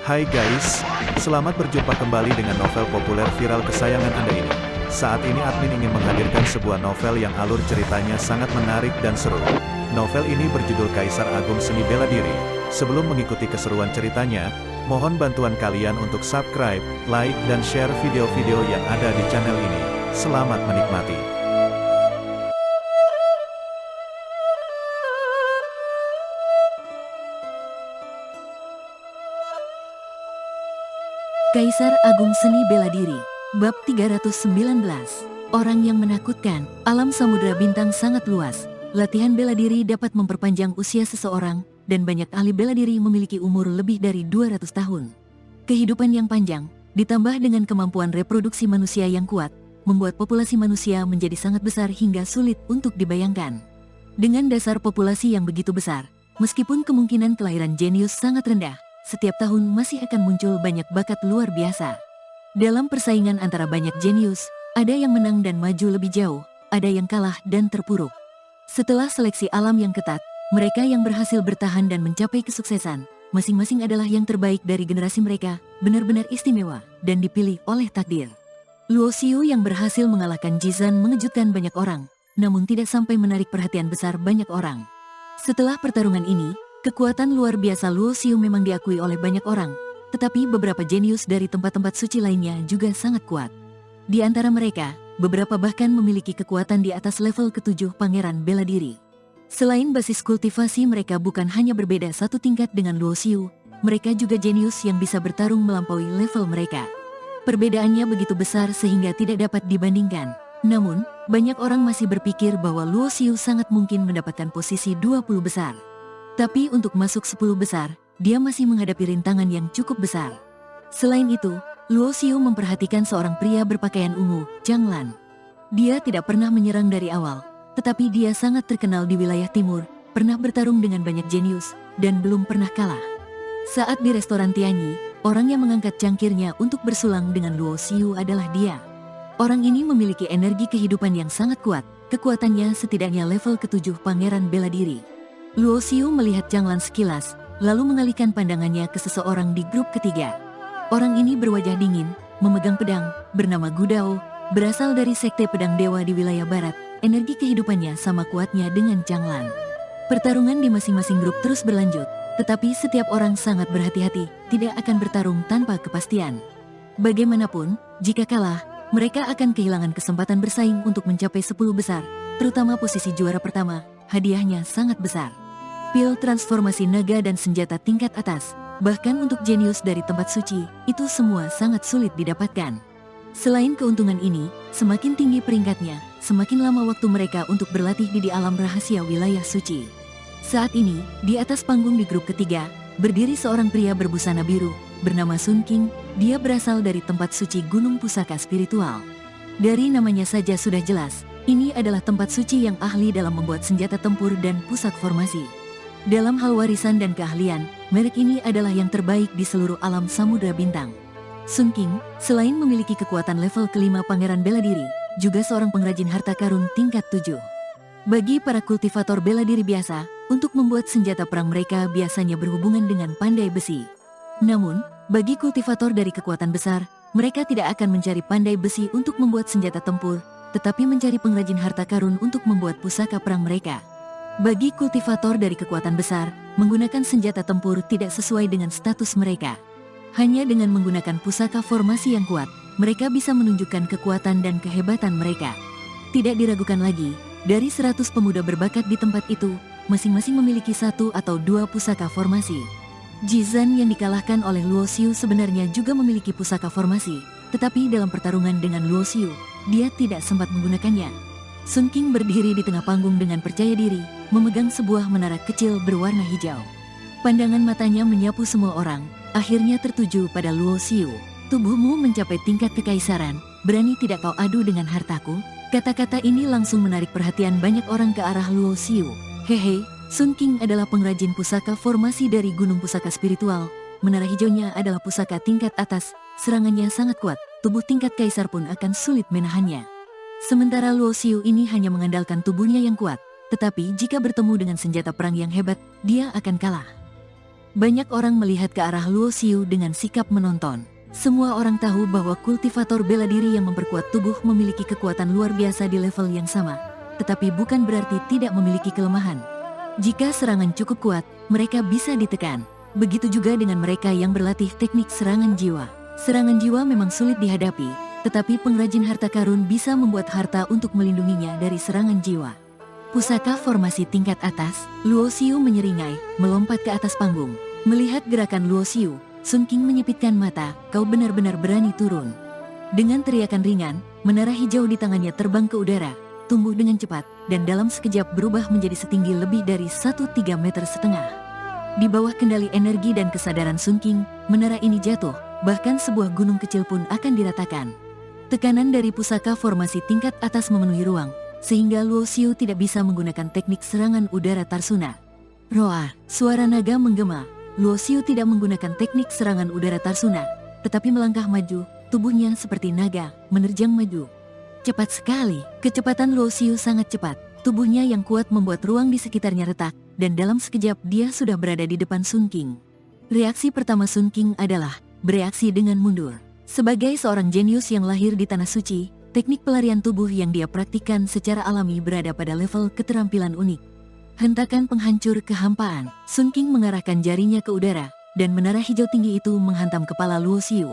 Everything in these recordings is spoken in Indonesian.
Hai guys, selamat berjumpa kembali dengan novel populer viral kesayangan Anda ini. Saat ini admin ingin menghadirkan sebuah novel yang alur ceritanya sangat menarik dan seru. Novel ini berjudul Kaisar Agung Seni Bela Diri. Sebelum mengikuti keseruan ceritanya, mohon bantuan kalian untuk subscribe, like, dan share video-video yang ada di channel ini. Selamat menikmati. Kaisar Agung Seni Bela Diri, Bab 319. Orang yang menakutkan, alam samudera bintang sangat luas. Latihan bela diri dapat memperpanjang usia seseorang, dan banyak ahli bela diri memiliki umur lebih dari 200 tahun. Kehidupan yang panjang, ditambah dengan kemampuan reproduksi manusia yang kuat, membuat populasi manusia menjadi sangat besar hingga sulit untuk dibayangkan. Dengan dasar populasi yang begitu besar, meskipun kemungkinan kelahiran jenius sangat rendah, setiap tahun masih akan muncul banyak bakat luar biasa. Dalam persaingan antara banyak jenius, ada yang menang dan maju lebih jauh, ada yang kalah dan terpuruk. Setelah seleksi alam yang ketat, mereka yang berhasil bertahan dan mencapai kesuksesan, masing-masing adalah yang terbaik dari generasi mereka, benar-benar istimewa, dan dipilih oleh takdir. Luo Xiu yang berhasil mengalahkan Jizan mengejutkan banyak orang, namun tidak sampai menarik perhatian besar banyak orang. Setelah pertarungan ini, kekuatan luar biasa Luo Xiu memang diakui oleh banyak orang, tetapi beberapa jenius dari tempat-tempat suci lainnya juga sangat kuat. Di antara mereka, beberapa bahkan memiliki kekuatan di atas level ke-7 Pangeran Bela Diri. Selain basis kultivasi mereka bukan hanya berbeda satu tingkat dengan Luo Xiu, mereka juga jenius yang bisa bertarung melampaui level mereka. Perbedaannya begitu besar sehingga tidak dapat dibandingkan. Namun, banyak orang masih berpikir bahwa Luo Xiu sangat mungkin mendapatkan posisi 20 besar. Tapi untuk masuk 10 besar, dia masih menghadapi rintangan yang cukup besar. Selain itu, Luo Xiu memperhatikan seorang pria berpakaian ungu, Zhang Lan. Dia tidak pernah menyerang dari awal, tetapi dia sangat terkenal di wilayah timur, pernah bertarung dengan banyak jenius, dan belum pernah kalah. Saat di restoran Tianyi, orang yang mengangkat cangkirnya untuk bersulang dengan Luo Xiu adalah dia. Orang ini memiliki energi kehidupan yang sangat kuat, kekuatannya setidaknya level ke-7 Pangeran Bela Diri. Luo Xiu melihat Zhang Lan sekilas, lalu mengalihkan pandangannya ke seseorang di grup ketiga. Orang ini berwajah dingin, memegang pedang, bernama Gu Dao, berasal dari sekte pedang dewa di wilayah barat. Energi kehidupannya sama kuatnya dengan Zhang Lan. Pertarungan di masing-masing grup terus berlanjut, tetapi setiap orang sangat berhati-hati, tidak akan bertarung tanpa kepastian. Bagaimanapun, jika kalah, mereka akan kehilangan kesempatan bersaing untuk mencapai 10 besar, terutama posisi juara pertama, hadiahnya sangat besar. Pil transformasi naga dan senjata tingkat atas, bahkan untuk jenius dari tempat suci, itu semua sangat sulit didapatkan. Selain keuntungan ini, semakin tinggi peringkatnya, semakin lama waktu mereka untuk berlatih di alam rahasia wilayah suci. Saat ini, di atas panggung di grup ketiga, berdiri seorang pria berbusana biru, bernama Sun King. Dia berasal dari tempat suci Gunung Pusaka Spiritual. Dari namanya saja sudah jelas, ini adalah tempat suci yang ahli dalam membuat senjata tempur dan pusat formasi. Dalam hal warisan dan keahlian, merek ini adalah yang terbaik di seluruh alam samudera bintang. Sun King, selain memiliki kekuatan level ke-5 Pangeran Bela Diri, juga seorang pengrajin harta karun tingkat 7. Bagi para kultivator bela diri biasa, untuk membuat senjata perang mereka biasanya berhubungan dengan pandai besi. Namun, bagi kultivator dari kekuatan besar, mereka tidak akan mencari pandai besi untuk membuat senjata tempur, tetapi mencari pengrajin harta karun untuk membuat pusaka perang mereka. Bagi kultivator dari kekuatan besar, menggunakan senjata tempur tidak sesuai dengan status mereka. Hanya dengan menggunakan pusaka formasi yang kuat, mereka bisa menunjukkan kekuatan dan kehebatan mereka. Tidak diragukan lagi, dari 100 pemuda berbakat di tempat itu, masing-masing memiliki 1 atau 2 pusaka formasi. Jizan yang dikalahkan oleh Luo Xiu sebenarnya juga memiliki pusaka formasi, tetapi dalam pertarungan dengan Luo Xiu, dia tidak sempat menggunakannya. Sun King berdiri di tengah panggung dengan percaya diri, memegang sebuah menara kecil berwarna hijau. Pandangan matanya menyapu semua orang, akhirnya tertuju pada Luo Xiu. Tubuhmu mencapai tingkat kekaisaran, berani tidak kau adu dengan hartaku? Kata-kata ini langsung menarik perhatian banyak orang ke arah Luo Xiu. Hehe, Sun King adalah pengrajin pusaka formasi dari Gunung Pusaka Spiritual. Menara hijaunya adalah pusaka tingkat atas, serangannya sangat kuat, tubuh tingkat kaisar pun akan sulit menahannya. Sementara Luo Xiu ini hanya mengandalkan tubuhnya yang kuat, tetapi jika bertemu dengan senjata perang yang hebat, dia akan kalah. Banyak orang melihat ke arah Luo Xiu dengan sikap menonton. Semua orang tahu bahwa kultivator bela diri yang memperkuat tubuh memiliki kekuatan luar biasa di level yang sama, tetapi bukan berarti tidak memiliki kelemahan. Jika serangan cukup kuat, mereka bisa ditekan. Begitu juga dengan mereka yang berlatih teknik serangan jiwa. Serangan jiwa memang sulit dihadapi, tetapi pengrajin harta karun bisa membuat harta untuk melindunginya dari serangan jiwa. Pusaka formasi tingkat atas, Luo Xiu menyeringai, melompat ke atas panggung. Melihat gerakan Luo Xiu, Sun King menyipitkan mata, kau benar-benar berani turun. Dengan teriakan ringan, menara hijau di tangannya terbang ke udara, tumbuh dengan cepat, dan dalam sekejap berubah menjadi setinggi lebih dari 1,3 meter setengah. Di bawah kendali energi dan kesadaran Sun King, menara ini jatuh, bahkan sebuah gunung kecil pun akan diratakan. Tekanan dari pusaka formasi tingkat atas memenuhi ruang, sehingga Luo Xiu tidak bisa menggunakan teknik serangan udara Tarsuna. Roar, suara naga menggema. Luo Xiu tidak menggunakan teknik serangan udara Tarsuna, tetapi melangkah maju, tubuhnya seperti naga, menerjang maju. Cepat sekali, kecepatan Luo Xiu sangat cepat. Tubuhnya yang kuat membuat ruang di sekitarnya retak, dan dalam sekejap dia sudah berada di depan Sun King. Reaksi pertama Sun King adalah bereaksi dengan mundur. Sebagai seorang jenius yang lahir di Tanah Suci, teknik pelarian tubuh yang dia praktikkan secara alami berada pada level keterampilan unik. Hentakan penghancur kehampaan, Sun King mengarahkan jarinya ke udara, dan menara hijau tinggi itu menghantam kepala Luo Xiu.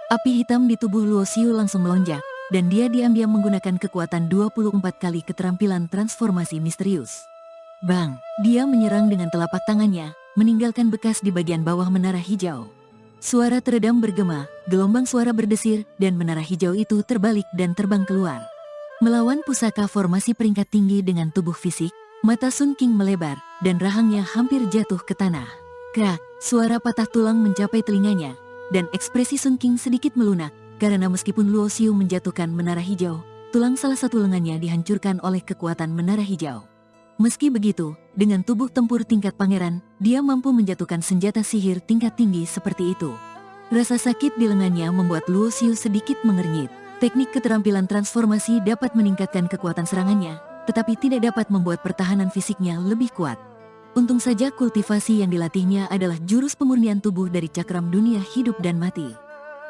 Api hitam di tubuh Luo Xiu langsung melonjak, dan dia diam-diam menggunakan kekuatan 24 kali keterampilan transformasi misterius. Bang, dia menyerang dengan telapak tangannya, meninggalkan bekas di bagian bawah menara hijau. Suara teredam bergema, gelombang suara berdesir, dan menara hijau itu terbalik dan terbang keluar. Melawan pusaka formasi peringkat tinggi dengan tubuh fisik, mata Sun King melebar, dan rahangnya hampir jatuh ke tanah. Krak, suara patah tulang mencapai telinganya, dan ekspresi Sun King sedikit melunak, karena meskipun Luo Xiu menjatuhkan menara hijau, tulang salah satu lengannya dihancurkan oleh kekuatan menara hijau. Meski begitu, dengan tubuh tempur tingkat pangeran, dia mampu menjatuhkan senjata sihir tingkat tinggi seperti itu. Rasa sakit di lengannya membuat Luo Xiu sedikit mengernyit. Teknik keterampilan transformasi dapat meningkatkan kekuatan serangannya, tetapi tidak dapat membuat pertahanan fisiknya lebih kuat. Untung saja kultivasi yang dilatihnya adalah jurus pemurnian tubuh dari cakram dunia hidup dan mati.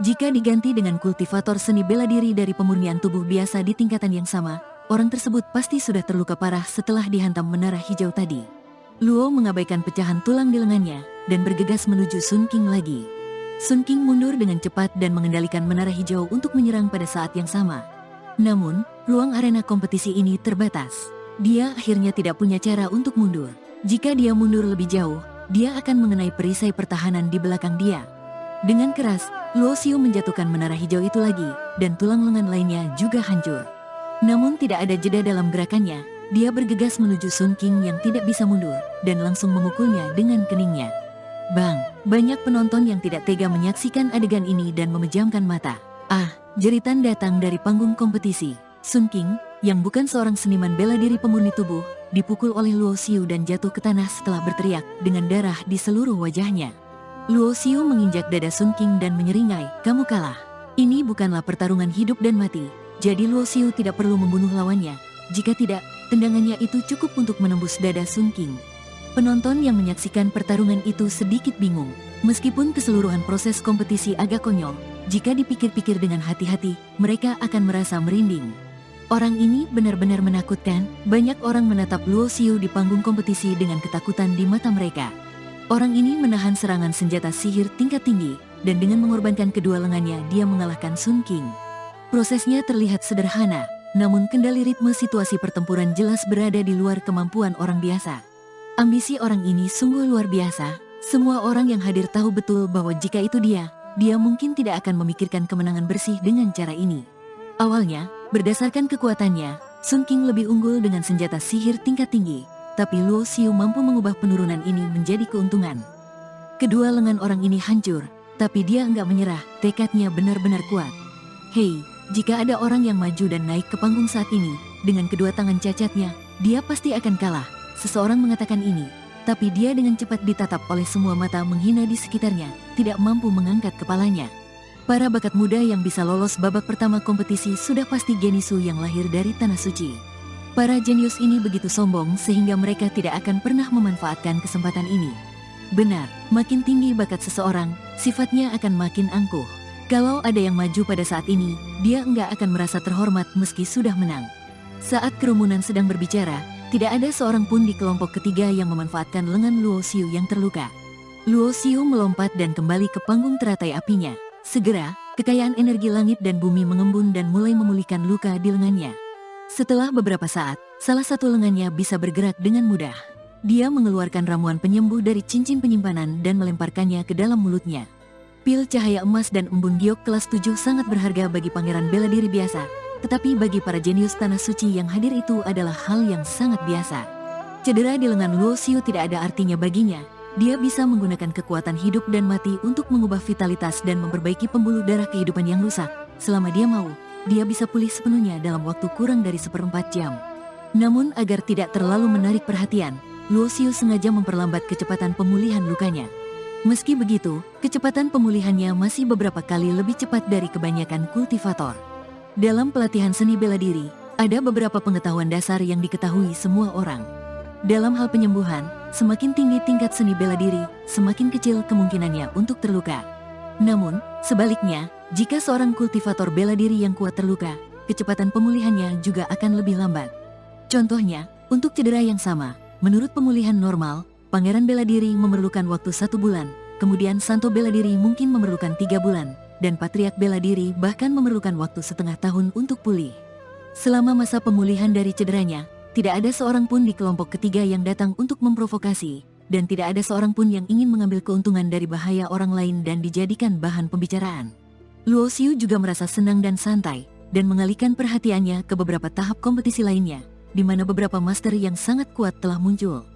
Jika diganti dengan kultivator seni bela diri dari pemurnian tubuh biasa di tingkatan yang sama, orang tersebut pasti sudah terluka parah setelah dihantam menara hijau tadi. Luo mengabaikan pecahan tulang di lengannya, dan bergegas menuju Sun King lagi. Sun King mundur dengan cepat dan mengendalikan menara hijau untuk menyerang pada saat yang sama. Namun, ruang arena kompetisi ini terbatas. Dia akhirnya tidak punya cara untuk mundur. Jika dia mundur lebih jauh, dia akan mengenai perisai pertahanan di belakang dia. Dengan keras, Luo Xiu menjatuhkan menara hijau itu lagi, dan tulang lengan lainnya juga hancur. Namun tidak ada jeda dalam gerakannya, dia bergegas menuju Sun King yang tidak bisa mundur, dan langsung memukulnya dengan keningnya. Bang, banyak penonton yang tidak tega menyaksikan adegan ini dan memejamkan mata. Ah, jeritan datang dari panggung kompetisi. Sun King, yang bukan seorang seniman bela diri pemurni tubuh, dipukul oleh Luo Xiu dan jatuh ke tanah setelah berteriak dengan darah di seluruh wajahnya. Luo Xiu menginjak dada Sun King dan menyeringai, kamu kalah. Ini bukanlah pertarungan hidup dan mati. Jadi Luo Xiu tidak perlu membunuh lawannya. Jika tidak, tendangannya itu cukup untuk menembus dada Sun King. Penonton yang menyaksikan pertarungan itu sedikit bingung. Meskipun keseluruhan proses kompetisi agak konyol, jika dipikir-pikir dengan hati-hati, mereka akan merasa merinding. Orang ini benar-benar menakutkan. Banyak orang menatap Luo Xiu di panggung kompetisi dengan ketakutan di mata mereka. Orang ini menahan serangan senjata sihir tingkat tinggi, dan dengan mengorbankan kedua lengannya dia mengalahkan Sun King. Prosesnya terlihat sederhana, namun kendali ritme situasi pertempuran jelas berada di luar kemampuan orang biasa. Ambisi orang ini sungguh luar biasa. Semua orang yang hadir tahu betul bahwa jika itu dia mungkin tidak akan memikirkan kemenangan bersih dengan cara ini. Awalnya, berdasarkan kekuatannya, Sun King lebih unggul dengan senjata sihir tingkat tinggi, tapi Luo Xiu mampu mengubah penurunan ini menjadi keuntungan. Kedua lengan orang ini hancur, tapi dia enggak menyerah, tekadnya benar-benar kuat. Hei, jika ada orang yang maju dan naik ke panggung saat ini, dengan kedua tangan cacatnya, dia pasti akan kalah. Seseorang mengatakan ini, tapi dia dengan cepat ditatap oleh semua mata menghina di sekitarnya, tidak mampu mengangkat kepalanya. Para bakat muda yang bisa lolos babak pertama kompetisi sudah pasti jenius yang lahir dari Tanah Suci. Para jenius ini begitu sombong sehingga mereka tidak akan pernah memanfaatkan kesempatan ini. Benar, makin tinggi bakat seseorang, sifatnya akan makin angkuh. Kalau ada yang maju pada saat ini, dia enggak akan merasa terhormat meski sudah menang. Saat kerumunan sedang berbicara, tidak ada seorang pun di kelompok ketiga yang memanfaatkan lengan Luo Xiu yang terluka. Luo Xiu melompat dan kembali ke panggung teratai apinya. Segera, kekayaan energi langit dan bumi mengembun dan mulai memulihkan luka di lengannya. Setelah beberapa saat, salah satu lengannya bisa bergerak dengan mudah. Dia mengeluarkan ramuan penyembuh dari cincin penyimpanan dan melemparkannya ke dalam mulutnya. Pil cahaya emas dan embun giok kelas 7 sangat berharga bagi pangeran bela diri biasa, tetapi bagi para jenius tanah suci yang hadir itu adalah hal yang sangat biasa. Cedera di lengan Luo Xiu tidak ada artinya baginya. Dia bisa menggunakan kekuatan hidup dan mati untuk mengubah vitalitas dan memperbaiki pembuluh darah kehidupan yang rusak. Selama dia mau, dia bisa pulih sepenuhnya dalam waktu kurang dari 1/4 jam. Namun agar tidak terlalu menarik perhatian, Luo Xiu sengaja memperlambat kecepatan pemulihan lukanya. Meski begitu, kecepatan pemulihannya masih beberapa kali lebih cepat dari kebanyakan kultivator. Dalam pelatihan seni bela diri, ada beberapa pengetahuan dasar yang diketahui semua orang. Dalam hal penyembuhan, semakin tinggi tingkat seni bela diri, semakin kecil kemungkinannya untuk terluka. Namun, sebaliknya, jika seorang kultivator bela diri yang kuat terluka, kecepatan pemulihannya juga akan lebih lambat. Contohnya, untuk cedera yang sama, menurut pemulihan normal, Pangeran bela diri memerlukan waktu 1 bulan, kemudian Santo bela diri mungkin memerlukan 3 bulan, dan Patriark bela diri bahkan memerlukan waktu setengah tahun untuk pulih. Selama masa pemulihan dari cederanya, tidak ada seorang pun di kelompok ketiga yang datang untuk memprovokasi, dan tidak ada seorang pun yang ingin mengambil keuntungan dari bahaya orang lain dan dijadikan bahan pembicaraan. Luo Xiu juga merasa senang dan santai, dan mengalihkan perhatiannya ke beberapa tahap kompetisi lainnya, di mana beberapa master yang sangat kuat telah muncul.